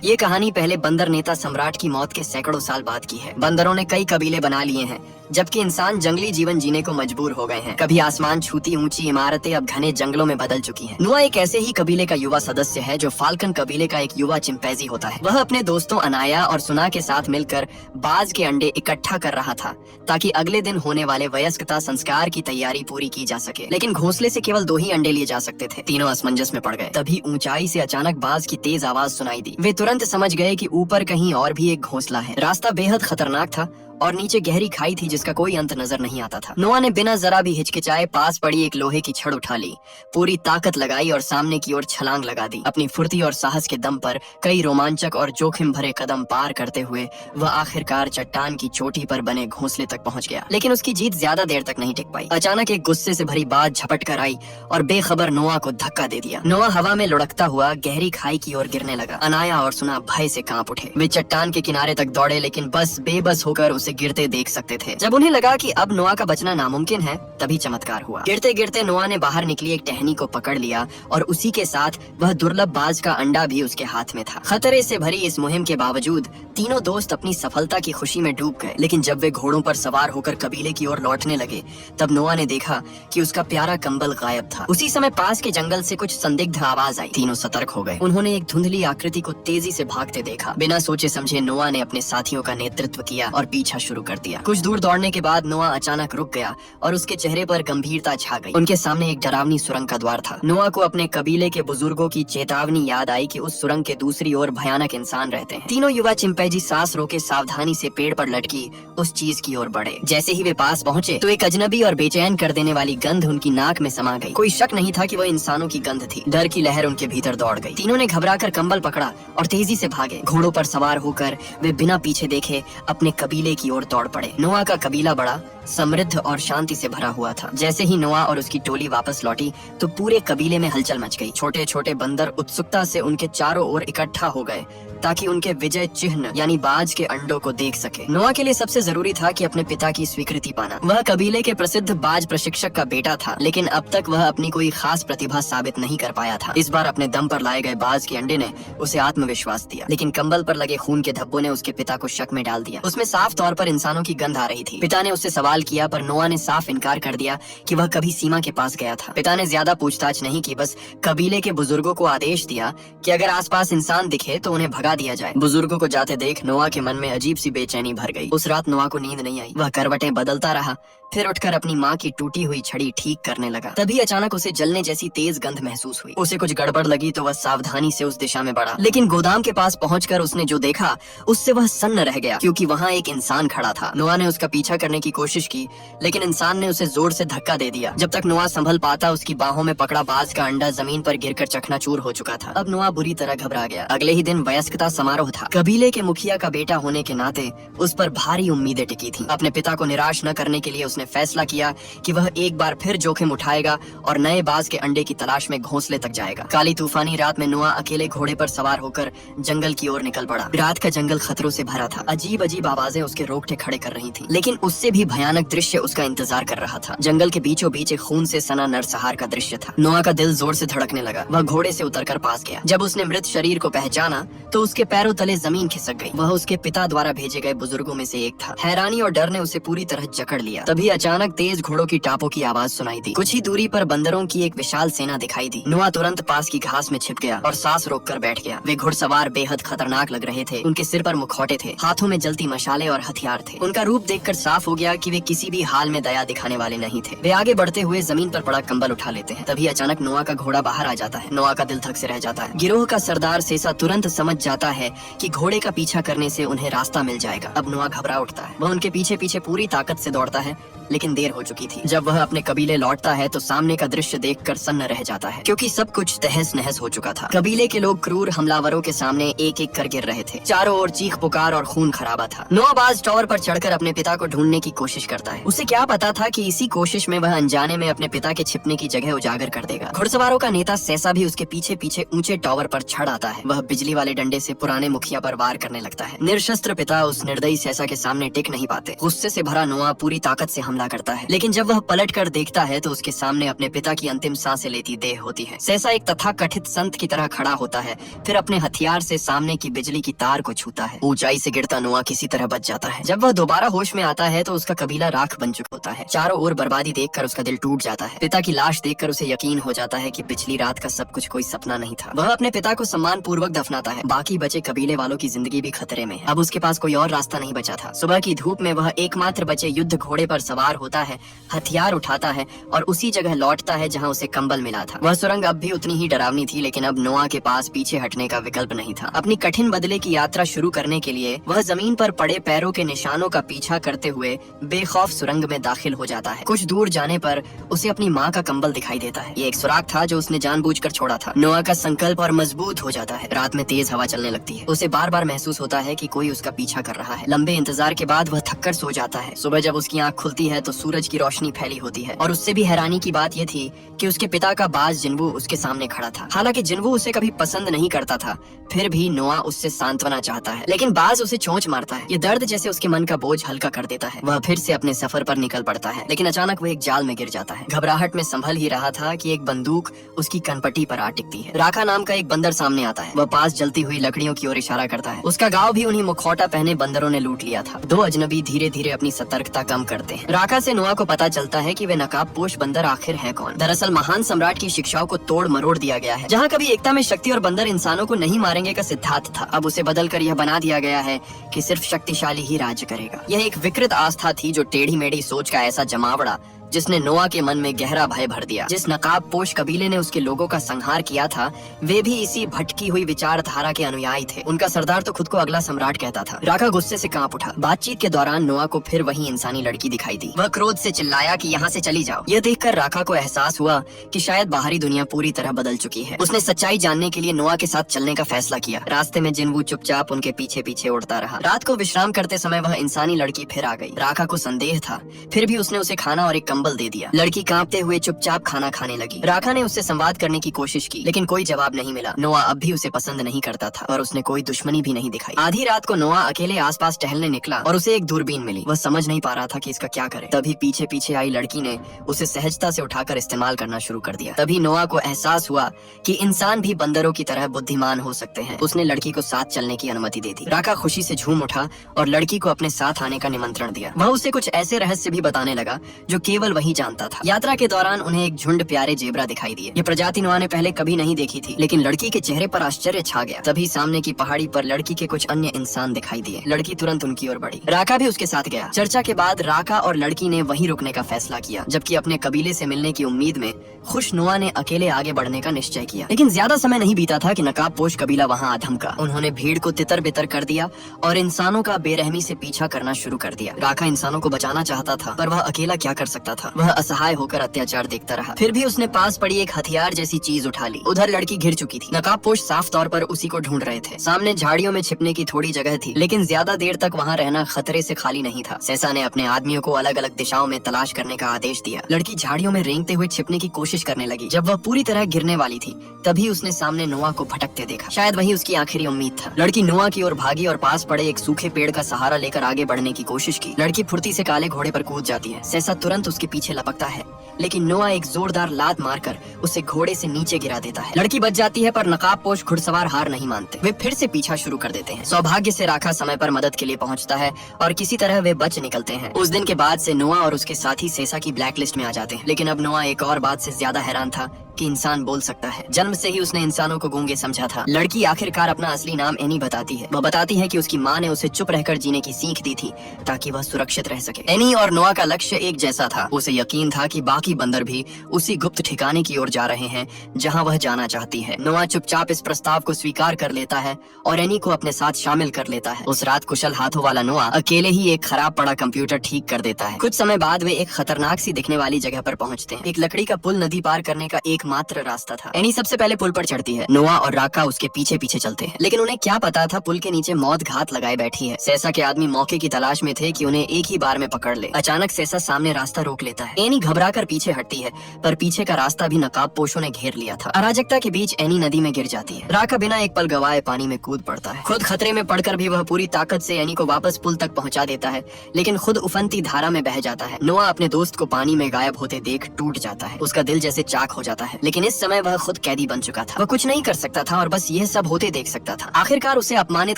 ये कहानी पहले बंदर नेता सम्राट की मौत के सैकड़ों साल बाद की है। बंदरों ने कई कबीले बना लिए हैं, जबकि इंसान जंगली जीवन जीने को मजबूर हो गए हैं। कभी आसमान छूती ऊंची इमारतें अब घने जंगलों में बदल चुकी हैं। नुआ एक ऐसे ही कबीले का युवा सदस्य है जो फाल्कन कबीले का एक युवा चिंपैंजी होता है। वह अपने दोस्तों अनाया और सुना के साथ मिलकर बाज के अंडे इकट्ठा कर रहा था ताकि अगले दिन होने वाले वयस्कता संस्कार की तैयारी पूरी की जा सके। लेकिन घोंसले से केवल 2 ही अंडे लिए जा सकते थे। तीनों असमंजस में पड़ गए। तभी ऊंचाई से अचानक बाज की तेज आवाज सुनाई दी। वे तुरंत समझ गए कि ऊपर कहीं और भी एक घोंसला है। रास्ता बेहद खतरनाक था और नीचे गहरी खाई थी जिसका कोई अंत नजर नहीं आता था। नोआ ने बिना जरा भी हिचकिचाए पास पड़ी एक लोहे की छड़ उठा ली, पूरी ताकत लगाई और सामने की ओर छलांग लगा दी। अपनी फुर्ती और साहस के दम पर कई रोमांचक और जोखिम भरे कदम पार करते हुए वह आखिरकार चट्टान की चोटी पर बने घोंसले तक पहुंच गया। लेकिन उसकी जीत ज्यादा देर तक नहीं टिक पाई। अचानक एक गुस्से से भरी बात झपट कर आई और बेखबर नोआ को धक्का दे दिया। नोआ हवा में लुढ़कता हुआ गहरी खाई की ओर गिरने लगा। अनाया और सुना भय से कांप उठे। वे चट्टान के किनारे तक दौड़े, लेकिन बस बेबस होकर उसे गिरते देख सकते थे। जब उन्हें लगा कि अब नोआ का बचना नामुमकिन है, तभी चमत्कार हुआ। गिरते गिरते नोआ ने बाहर निकली एक टहनी को पकड़ लिया और उसी के साथ वह दुर्लभ बाज का अंडा भी उसके हाथ में था। खतरे से भरी इस मुहिम के बावजूद तीनों दोस्त अपनी सफलता की खुशी में डूब गए। लेकिन जब वे घोड़ों पर सवार होकर कबीले की ओर लौटने लगे, तब नोआ ने देखा कि उसका प्यारा कंबल गायब था। उसी समय पास के जंगल से कुछ संदिग्ध आवाज आई। तीनों सतर्क हो गए। उन्होंने एक धुंधली आकृति को तेजी से भागते देखा। बिना सोचे समझे नोआ ने अपने साथियों का नेतृत्व किया और पीछा शुरू कर दिया। कुछ दूर दौड़ने के बाद नोआ अचानक रुक गया और उसके चेहरे पर गंभीरता छा गई। उनके सामने एक डरावनी सुरंग का द्वार था। नोआ को अपने कबीले के बुजुर्गों की चेतावनी याद आई कि उस सुरंग के दूसरी ओर भयानक इंसान रहते हैं। तीनों युवा चिंपैंजी सांस रोके सावधानी से पेड़ पर लटकी उस चीज की ओर बढ़े। जैसे ही वे पास पहुंचे तो एक अजनबी और बेचैन कर देने वाली गंध उनकी नाक में समा गई। कोई शक नहीं था कि वह इंसानों की गंध थी। डर की लहर उनके भीतर दौड़ गई। तीनों ने घबराकर कंबल पकड़ा और तेजी से भागे। घोड़ों पर सवार होकर वे बिना पीछे देखे अपने कबीले की ओर दौड़ पड़े। नोआ का कबीला बड़ा समृद्ध और शांति से भरा हुआ था। जैसे ही नोआ और उसकी टोली वापस लौटी तो पूरे कबीले में हलचल मच गई। छोटे छोटे बंदर उत्सुकता से उनके चारों ओर इकट्ठा हो गए ताकि उनके विजय चिन्ह यानी बाज के अंडों को देख सके। नोआ के लिए सबसे जरूरी था कि अपने पिता की स्वीकृति पाना। वह कबीले के प्रसिद्ध बाज प्रशिक्षक का बेटा था, लेकिन अब तक वह अपनी कोई खास प्रतिभा साबित नहीं कर पाया था। इस बार अपने दम पर लाए गए बाज के अंडे ने उसे आत्मविश्वास दिया, लेकिन कंबल पर लगे खून के धब्बों ने उसके पिता को शक में डाल दिया। उसमें साफ तौर पर इंसानों की गंध आ रही थी। पिता ने उससे सवाल किया, पर नोआ ने साफ इनकार कर दिया कि वह कभी सीमा के पास गया था। पिता ने ज्यादा पूछताछ नहीं की, बस कबीले के बुजुर्गों को आदेश दिया कि अगर आसपास इंसान दिखे तो उन्हें भगा दिया जाए। बुजुर्गों को जाते देख नोआ के मन में अजीब सी बेचैनी भर गई। उस रात नोआ को नींद नहीं आई। वह करवटें बदलता रहा, फिर उठकर अपनी माँ की टूटी हुई छड़ी ठीक करने लगा। तभी अचानक उसे जलने जैसी तेज गंध महसूस हुई। उसे कुछ गड़बड़ लगी तो वह सावधानी से उस दिशा में बढ़ा, लेकिन गोदाम के पास पहुंचकर उसने जो देखा उससे वह सन्न रह गया, क्योंकि वहाँ एक इंसान खड़ा था। नोआ ने उसका पीछा करने की कोशिश की, लेकिन इंसान ने उसे जोर से धक्का दे दिया। जब तक नोआ संभल पाता, उसकी बाहों में पकड़ा बाज का अंडा जमीन पर गिरकर चकनाचूर हो चुका था। अब नोआ बुरी तरह घबरा गया। अगले ही दिन वयस्कता समारोह था। कबीले के मुखिया का बेटा होने के नाते उस पर भारी उम्मीदें टिकी थी। अपने पिता को निराश न करने के लिए उसने फैसला किया कि वह एक बार फिर जोखिम उठाएगा और नए बाज के अंडे की तलाश में घोंसले तक जाएगा। काली तूफानी रात में नोआ अकेले घोड़े पर सवार होकर जंगल की ओर निकल पड़ा। रात का जंगल खतरों से भरा था। अजीब अजीब आवाजें उसके रोंगटे खड़े कर रही थी, लेकिन उससे भी भयानक दृश्य उसका इंतजार कर रहा था। जंगल के बीचों बीच एक खून से सना नरसंहार का दृश्य था। नोआ का दिल जोर से धड़कने लगा। वह घोड़े से उतरकर पास गया। जब उसने मृत शरीर को पहचाना तो उसके पैरों तले जमीन खिसक गई। वह उसके पिता द्वारा भेजे गए बुजुर्गों में से एक था। हैरानी और डर ने उसे पूरी तरह जकड़ लिया। तभी अचानक तेज घोड़ों की टापों की आवाज सुनाई दी। कुछ ही दूरी पर बंदरों की एक विशाल सेना दिखाई दी। नोआ तुरंत पास की घास में छिप गया और सांस रोककर बैठ गया। वे घुड़सवार बेहद खतरनाक लग रहे थे। उनके सिर पर मुखौटे थे, हाथों में जलती मशाले और हथियार थे। उनका रूप देखकर साफ हो गया कि वे किसी भी हाल में दया दिखाने वाले नहीं थे। वे आगे बढ़ते हुए जमीन पर पड़ा कंबल उठा लेते हैं। तभी अचानक नोआ का घोड़ा बाहर आ जाता है। नोआ का दिल धक से रह जाता है। गिरोह का सरदार सेसा तुरंत समझ जाता है कि घोड़े का पीछा करने से उन्हें रास्ता मिल जाएगा। अब नोआ घबरा उठता है। वह उनके पीछे पीछे पूरी ताकत से दौड़ता है, लेकिन देर हो चुकी थी। जब वह अपने कबीले लौटता है तो सामने का दृश्य देखकर सन्न रह जाता है, क्योंकि सब कुछ तहस नहस हो चुका था। कबीले के लोग क्रूर हमलावरों के सामने एक एक कर गिर रहे थे। चारों ओर चीख पुकार और खून खराबा था। नोआ बाज टावर पर चढ़कर अपने पिता को ढूंढने की कोशिश करता है। उसे क्या पता था कि इसी कोशिश में वह अनजाने में अपने पिता के छिपने की जगह उजागर कर देगा। घुड़सवारों का नेता सैसा भी उसके पीछे पीछे ऊंचे टावर पर चढ़ आता है। वह बिजली वाले डंडे से पुराने मुखिया पर वार करने लगता है। निरशस्त्र पिता उस निर्दयी सैसा के सामने टिक नहीं पाते। गुस्से से भरा नोआ पूरी ताकत से हमला करता है, लेकिन जब वह पलट कर देखता है तो उसके सामने अपने पिता की अंतिम सांसें लेती देह होती है। सैसा एक तथाकथित संत की तरह खड़ा होता है, फिर अपने हथियार से सामने की बिजली की तार को छूता है। ऊंचाई से गिरता नोआ किसी तरह बच जाता है। जब वह दोबारा होश में आता है तो उसका कबीला राख बन चुका होता है। चारों ओर बर्बादी देखकर उसका दिल टूट जाता है। पिता की लाश देखकर उसे यकीन हो जाता है कि पिछली रात का सब कुछ कोई सपना नहीं था। वह अपने पिता को सम्मान पूर्वक दफनाता है। बाकी बचे कबीले वालों की जिंदगी भी खतरे में है। अब उसके पास कोई और रास्ता नहीं बचा था। सुबह की धूप में वह एकमात्र बचे युद्ध घोड़े पर सवार होता है, हथियार उठाता है और उसी जगह लौटता है जहाँ उसे कंबल मिला था। वह सुरंग अब भी उतनी ही डरावनी थी, लेकिन अब नोआ के पास पीछे हटने का विकल्प नहीं था। अपनी कठिन बदले की यात्रा शुरू करने के लिए वह जमीन पर पड़े पैरों के निशानों का पीछा करते हुए बेखौफ सुरंग में दाखिल हो जाता है। कुछ दूर जाने पर उसे अपनी माँ का कंबल दिखाई देता है। ये एक सुराग था जो उसने जानबूझकर छोड़ा था। नोआ का संकल्प और मजबूत हो जाता है। रात में तेज हवा चलने लगती है। उसे बार बार महसूस होता है कि कोई उसका पीछा कर रहा है। लंबे इंतजार के बाद वह थककर सो जाता है। सुबह जब उसकी आंख खुलती है तो सूरज की रोशनी फैली होती है और उससे भी हैरानी की बात यह थी कि उसके पिता का बाज जिन्वू उसके सामने खड़ा था। हालांकि जिन्वू उसे कभी पसंद नहीं करता था, फिर भी नोआ उससे सांत्वना चाहता है, लेकिन बाज उसे चोंच मारता है। ये दर्द जैसे उसके मन का बोझ हल्का कर देता है। वह फिर से अपने सफर पर निकल पड़ता है, लेकिन अचानक वह एक जाल में गिर जाता है। घबराहट में संभल ही रहा था कि एक बंदूक उसकी कनपटी पर आ टिकती है। राका नाम का एक बंदर सामने आता है। वह पास जलती हुई लकड़ियों की ओर इशारा करता है। उसका गांव भी उन्हीं मुखौटा पहने बंदरों ने लूट लिया था। दो अजनबी धीरे धीरे अपनी सतर्कता कम करते हैं। राका से नोआ को पता चलता है कि वे नकाबपोश बंदर आखिर है कौन। दरअसल महान सम्राट की शिक्षाओं को तोड़ मरोड़ दिया गया है। जहाँ कभी एकता में शक्ति और बंदर इंसानों को नहीं मारेंगे का सिद्धांत था, अब उसे बदलकर यह बना दिया गया है कि सिर्फ शक्तिशाली ही राज्य करेगा। यह एक विकृत आस्था थी जो टेढ़ी मेढ़ी सोच का ऐसा जमावड़ा जिसने नोआ के मन में गहरा भय भर दिया। जिस नकाबपोश कबीले ने उसके लोगों का संहार किया था, वे भी इसी भटकी हुई विचारधारा के अनुयायी थे। उनका सरदार तो खुद को अगला सम्राट कहता था। राका गुस्से से कांप उठा। बातचीत के दौरान नोआ को फिर वही इंसानी लड़की दिखाई दी। वह क्रोध से चिल्लाया कि यहाँ से चली जाओ। यह देखकर राका को एहसास हुआ कि शायद बाहरी दुनिया पूरी तरह बदल चुकी है। उसने सच्चाई जानने के लिए नोआ के साथ चलने का फैसला किया। रास्ते में जिन्वू चुपचाप उनके पीछे पीछे उड़ता रहा। रात को विश्राम करते समय वह इंसानी लड़की फिर आ गई। राका को संदेह था, फिर भी उसने उसे खाना और एक कंबल दे दिया। लड़की कांपते हुए चुपचाप खाना खाने लगी। राका ने उससे संवाद करने की कोशिश की, लेकिन कोई जवाब नहीं मिला। नोआ अब भी उसे पसंद नहीं करता था और उसने कोई दुश्मनी भी नहीं दिखाई। आधी रात को नोआ अकेले आसपास टहलने निकला और उसे एक दूरबीन मिली। वह समझ नहीं पा रहा था कि इसका क्या करे। तभी पीछे पीछे आई लड़की ने उसे सहजता से उठाकर इस्तेमाल करना शुरू कर दिया। तभी नोआ को एहसास हुआ कि इंसान भी बंदरों की तरह बुद्धिमान हो सकते हैं। उसने लड़की को साथ चलने की अनुमति दे दी। राका खुशी से झूम उठा और लड़की को अपने साथ आने का निमंत्रण दिया। वह उसे कुछ ऐसे रहस्य भी बताने लगा जो केवल वही जानता था। यात्रा के दौरान उन्हें एक झुंड प्यारे जेबरा दिखाई दिए। ये प्रजाति नोआ ने पहले कभी नहीं देखी थी, लेकिन लड़की के चेहरे पर आश्चर्य छा गया। तभी सामने की पहाड़ी पर लड़की के कुछ अन्य इंसान दिखाई दिए। लड़की तुरंत उनकी ओर बढ़ी। राका भी उसके साथ गया। चर्चा के बाद राका और लड़की ने वहीं रुकने का फैसला किया, जबकि अपने कबीले से मिलने की उम्मीद में खुश नोआ ने अकेले आगे बढ़ने का निश्चय किया। लेकिन ज्यादा समय नहीं बीता था कि नकाबपोश कबीला वहाँ आ धमका। उन्होंने भीड़ को तितर बितर कर दिया और इंसानों का बेरहमी से पीछा करना शुरू कर दिया। राका इंसानों को बचाना चाहता था, पर वह अकेला क्या कर सकता था। वह असहाय होकर अत्याचार देखता रहा। फिर भी उसने पास पड़ी एक हथियार जैसी चीज उठा ली। उधर लड़की घिर चुकी थी। नकाबपोश साफ तौर पर उसी को ढूंढ रहे थे। सामने झाड़ियों में छिपने की थोड़ी जगह थी, लेकिन ज्यादा देर तक वहाँ रहना खतरे से खाली नहीं था। सैसा ने अपने आदमियों को अलग अलग दिशाओं में तलाश करने का आदेश दिया। लड़की झाड़ियों में रेंगते हुए छिपने की कोशिश करने लगी। जब वह पूरी तरह गिरने वाली थी, तभी उसने सामने नोआ को भटकते देखा। शायद वही उसकी आखिरी उम्मीद था। लड़की नोआ की ओर भागी और पास पड़े एक सूखे पेड़ का सहारा लेकर आगे बढ़ने की कोशिश की। लड़की फुर्ती से काले घोड़े पर कूद जाती है। सैसा तुरंत उसके पीछे लपकता है, लेकिन नोआ एक जोरदार लात मारकर उसे घोड़े से नीचे गिरा देता है। लड़की बच जाती है, पर नकाबपोश घुड़सवार हार नहीं मानते। वे फिर से पीछा शुरू कर देते हैं। सौभाग्य से राका समय पर मदद के लिए पहुंचता है और किसी तरह वे बच निकलते हैं। उस दिन के बाद से नोआ और उसके साथी सैसा की ब्लैक लिस्ट में आ जाते हैं। लेकिन अब नोआ एक और बात से ज्यादा हैरान था कि इंसान बोल सकता है। जन्म से ही उसने इंसानों को गूंगे समझा था। लड़की आखिरकार अपना असली नाम एनी बताती है। वह बताती है कि उसकी माँ ने उसे चुप रहकर जीने की सीख दी थी ताकि वह सुरक्षित रह सके। एनी और नोआ का लक्ष्य एक जैसा था। उसे यकीन था कि बाकी बंदर भी उसी गुप्त ठिकाने की ओर जा रहे हैं जहाँ वह जाना चाहती है। नोआ चुपचाप इस प्रस्ताव को स्वीकार कर लेता है और एनी को अपने साथ शामिल कर लेता है। उस रात कुशल हाथों वाला नोआ अकेले ही एक खराब पड़ा कंप्यूटर ठीक कर देता है। कुछ समय बाद वे एक खतरनाक सी दिखने वाली जगह पर पहुंचते हैं। एक लकड़ी का पुल नदी पार करने का एकमात्र रास्ता था। एनी सबसे पहले पुल पर चढ़ती है। नोआ और राका उसके पीछे पीछे चलते हैं, लेकिन उन्हें क्या पता था पुल के नीचे मौत घात लगाए बैठी है। सेसा के आदमी मौके की तलाश में थे कि उन्हें एक ही बार में पकड़ ले। अचानक सेसा सामने रास्ता रोक लेता है। एनी घबरा कर पीछे हटती है, पर पीछे का रास्ता भी नकाबपोशों ने घेर लिया था। अराजकता के बीच एनी नदी में गिर जाती है। राका बिना एक पल गवाए पानी में कूद पड़ता है। खुद खतरे में पड़कर भी वह पूरी ताकत से एनी को वापस पुल तक पहुंचा देता है, लेकिन खुद उफनती धारा में बह जाता है। नोआ अपने दोस्त को पानी में गायब होते देख टूट जाता है। उसका दिल जैसे चाक हो जाता है, लेकिन इस समय वह खुद कैदी बन चुका था। वह कुछ नहीं कर सकता था और बस यह सब होते देख सकता था। आखिरकार उसे अपमानित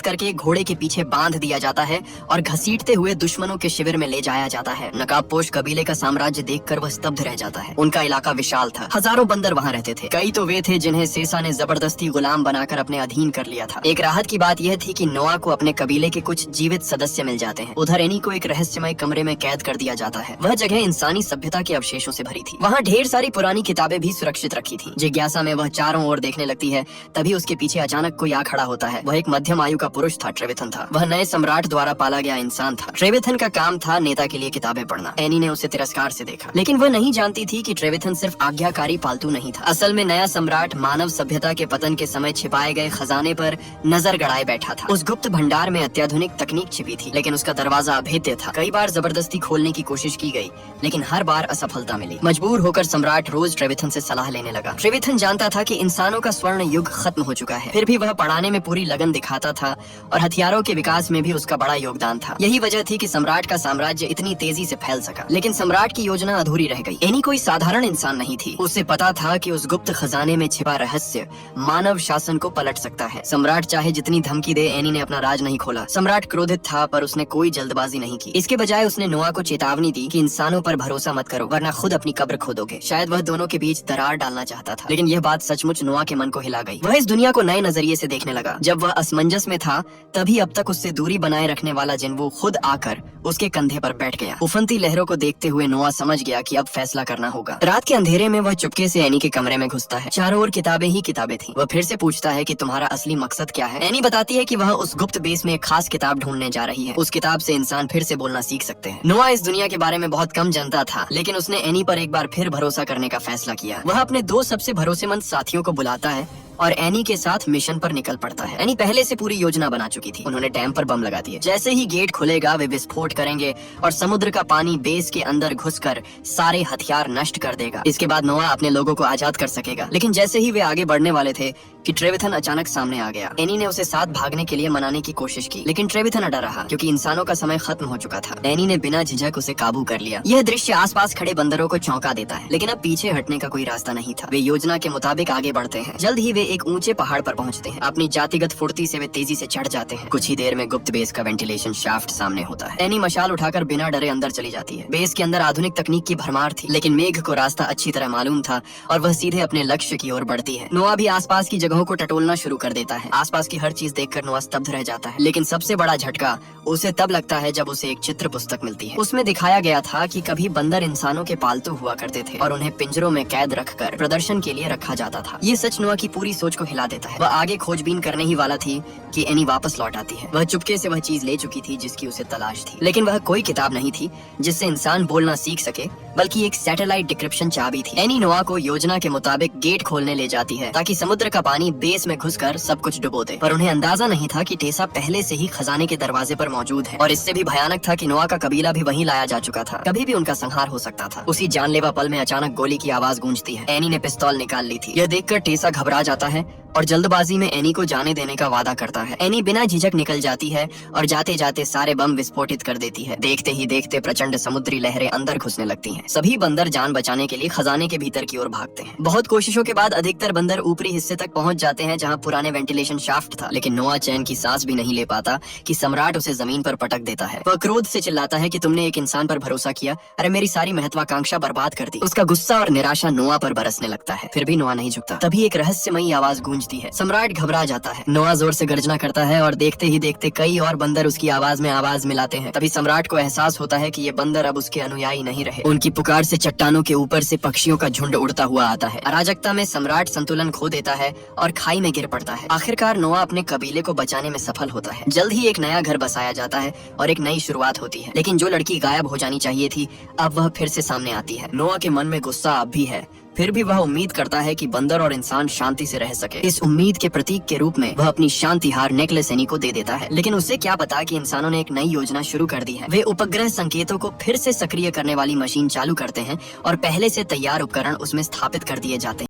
करके घोड़े के पीछे बांध दिया जाता है और घसीटते हुए दुश्मनों के शिविर में ले जाया जाता है। नकाबपोश कबीले का साम्राज्य देखकर वह स्तब्ध रह जाता है। उनका इलाका विशाल था, हजारों बंदर वहाँ रहते थे। कई तो वे थे जिन्हें सेसा ने जबरदस्ती गुलाम बनाकर अपने अधीन कर लिया था। एक राहत की बात यह थी कि नोआ को अपने कबीले के कुछ जीवित सदस्य मिल जाते हैं। उधर एनी को एक रहस्यमय कमरे में कैद कर दिया जाता है। वह जगह इंसानी सभ्यता के अवशेषों से भरी थी। वहाँ ढेर सारी पुरानी किताबें भी सुरक्षित रखी थी। जिज्ञासा में वह चारों ओर देखने लगती है, तभी उसके पीछे अचानक कोई आ खड़ा होता है। वह एक मध्यम आयु का पुरुष था, ट्रेविथन था। वह नए सम्राट द्वारा पाला गया इंसान था। ट्रेविथन का काम था नेता के लिए किताबें पढ़ना। एनी ने उसे तिरस्कार से देखा, लेकिन वह नहीं जानती थी कि ट्रेविथन सिर्फ आज्ञाकारी पालतू नहीं था। असल में नया सम्राट मानव सभ्यता के पतन के समय छिपाए गए खजाने पर नजर गड़ाए बैठा था। उस गुप्त भंडार में अत्याधुनिक तकनीक छिपी थी, लेकिन उसका दरवाजा अभेद्य था। कई बार जबरदस्ती खोलने की कोशिश की गई, लेकिन हर बार असफलता मिली। मजबूर होकर सम्राट रोज ट्रेविथन से सलाह लेने लगा। ट्रेविथन जानता था कि इंसानों का स्वर्ण युग खत्म हो चुका है, फिर भी वह पढ़ाने में पूरी लगन दिखाता था और हथियारों के विकास में भी उसका बड़ा योगदान था। यही वजह थी कि सम्राट का साम्राज्य इतनी तेजी से फैल सका। लेकिन सम्राट की योजना अधूरी रह गई। एनी कोई साधारण इंसान नहीं थी। उसे पता था कि उस गुप्त खजाने में छिपा रहस्य मानव शासन को पलट सकता है। सम्राट चाहे जितनी धमकी दे, एनी ने अपना राज नहीं खोला। सम्राट क्रोधित था, पर उसने कोई जल्दबाजी नहीं की। इसके बजाय उसने नोआ को चेतावनी दी कि इंसानों पर भरोसा मत करो, वरना खुद अपनी कब्र खोदोगे। शायद वह दोनों के बीच दरार डालना चाहता था, लेकिन यह बात सचमुच नोआ के मन को हिला गई। वह इस दुनिया को नए नजरिए से देखने लगा। जब वह असमंजस में था, तभी अब तक उससे दूरी बनाए रखने वाला जिन्वो खुद आकर उसके कंधे पर बैठ गया। उफनती लहरों को देखते हुए नोआ समझ गया कि अब फैसला करना होगा। रात के अंधेरे में वह चुपके से एनी के कमरे में घुसता है। चारों ओर किताबें ही किताबें थीं। वह फिर से पूछता है कि तुम्हारा असली मकसद क्या है। एनी बताती है कि वह उस गुप्त बेस में एक खास किताब ढूंढने जा रही है। उस किताब से इंसान फिर से बोलना सीख सकते हैं। नोआ इस दुनिया के बारे में बहुत कम जानता था, लेकिन उसने एनी पर एक बार फिर भरोसा करने का फैसला किया। वह अपने दो सबसे भरोसेमंद साथियों को बुलाता है और एनी के साथ मिशन पर निकल पड़ता है। एनी पहले से पूरी योजना बना चुकी थी। उन्होंने डैम पर बम लगा दिए। जैसे ही गेट खुलेगा, वे विस्फोट करेंगे और समुद्र का पानी बेस के अंदर घुसकर सारे हथियार नष्ट कर देगा। इसके बाद नोआ अपने लोगों को आजाद कर सकेगा। लेकिन जैसे ही वे आगे बढ़ने वाले थे कि ट्रेविथन अचानक सामने आ गया। एनी ने उसे साथ भागने के लिए मनाने की कोशिश की, लेकिन ट्रेविथन अड़ा रहा, क्योंकि इंसानों का समय खत्म हो चुका था। एनी ने बिना झिझक उसे काबू कर लिया। यह दृश्य आसपास खड़े बंदरों को चौंका देता है, लेकिन अब पीछे हटने का कोई रास्ता नहीं था। वे योजना के मुताबिक आगे बढ़ते हैं। जल्द ही वे एक ऊंचे पहाड़ पर पहुंचते हैं। अपनी जातिगत फुर्ती से वे तेजी से चढ़ जाते हैं। कुछ ही देर में गुप्त बेस का वेंटिलेशन शाफ्ट सामने होता है। एनी मशाल उठाकर बिना डरे अंदर चली जाती है। बेस के अंदर आधुनिक तकनीक की भरमार थी, लेकिन मेघ को रास्ता अच्छी तरह मालूम था और वह सीधे अपने लक्ष्य की ओर बढ़ती है। नोआ भी आसपास की जगहों को टटोलना शुरू कर देता है। आसपास की हर चीज देखकर नोआ स्तब्ध रह जाता है। लेकिन सबसे बड़ा झटका उसे तब लगता है जब उसे एक चित्र पुस्तक मिलती है। उसमें दिखाया गया था कि कभी बंदर इंसानों के पालतू हुआ करते थे और उन्हें पिंजरों में कैद रखकर प्रदर्शन के लिए रखा जाता था। ये सच नोआ की पूरी सोच को हिला देता है। वह आगे खोजबीन करने ही वाला थी कि एनी वापस लौट आती है। वह चुपके से वह चीज ले चुकी थी जिसकी उसे तलाश थी, लेकिन वह कोई किताब नहीं थी जिससे इंसान बोलना सीख सके, बल्कि एक सैटेलाइट डिक्रिप्शन चाबी थी। एनी नोआ को योजना के मुताबिक गेट खोलने ले जाती है ताकि समुद्र का पानी बेस में घुसकर सब कुछ डुबो दे। पर उन्हें अंदाजा नहीं था कि टेसा पहले से ही खजाने के दरवाजे पर मौजूद है। और इससे भी भयानक था कि नोआ का कबीला भी वहीं लाया जा चुका था। कभी भी उनका संहार हो सकता था। उसी जानलेवा पल में अचानक गोली की आवाज गूंजती है। एनी ने पिस्तौल निकाल ली थी। यह देखकर टेसा घबरा जाता है और जल्दबाजी में एनी को जाने देने का वादा करता है। एनी बिना झिझक निकल जाती है और जाते जाते सारे बम विस्फोटित कर देती है। देखते ही देखते प्रचंड समुद्री लहरें अंदर घुसने लगती हैं। सभी बंदर जान बचाने के लिए खजाने के भीतर की ओर भागते हैं। बहुत कोशिशों के बाद अधिकतर बंदर ऊपरी हिस्से तक पहुंच जाते हैं जहां पुराने वेंटिलेशन शाफ्ट था, लेकिन नोआ चैन की सांस भी नहीं ले पाता कि सम्राट उसे जमीन पर पटक देता है। वह क्रोध से चिल्लाता है कि तुमने एक इंसान पर भरोसा किया, अरे मेरी सारी महत्वाकांक्षा बर्बाद कर दी। उसका गुस्सा और निराशा नोआ पर बरसने लगता है, फिर भी नोआ नहीं झुकता। तभी एक रहस्यमयी आवाज गूंजती है। सम्राट घबरा जाता है। नोआ जोर से गर्जना करता है और देखते ही देखते कई और बंदर उसकी आवाज में आवाज मिलाते हैं। तभी सम्राट को एहसास होता है कि ये बंदर अब उसके अनुयायी नहीं रहे। उनकी पुकार से चट्टानों के ऊपर से पक्षियों का झुंड उड़ता हुआ आता है। अराजकता में सम्राट संतुलन खो देता है और खाई में गिर पड़ता है। आखिरकार नोआ अपने कबीले को बचाने में सफल होता है। जल्द ही एक नया घर बसाया जाता है और एक नई शुरुआत होती है। लेकिन जो लड़की गायब हो जानी चाहिए थी, अब वह फिर से सामने आती है। नोआ के मन में गुस्सा अब भी है, फिर भी वह उम्मीद करता है कि बंदर और इंसान शांति से रह सके। इस उम्मीद के प्रतीक के रूप में वह अपनी शांति हार नेकलेस एनी को दे देता है। लेकिन उसे क्या पता कि इंसानों ने एक नई योजना शुरू कर दी है। वे उपग्रह संकेतों को फिर से सक्रिय करने वाली मशीन चालू करते हैं और पहले से तैयार उपकरण उसमें स्थापित कर दिए जाते हैं।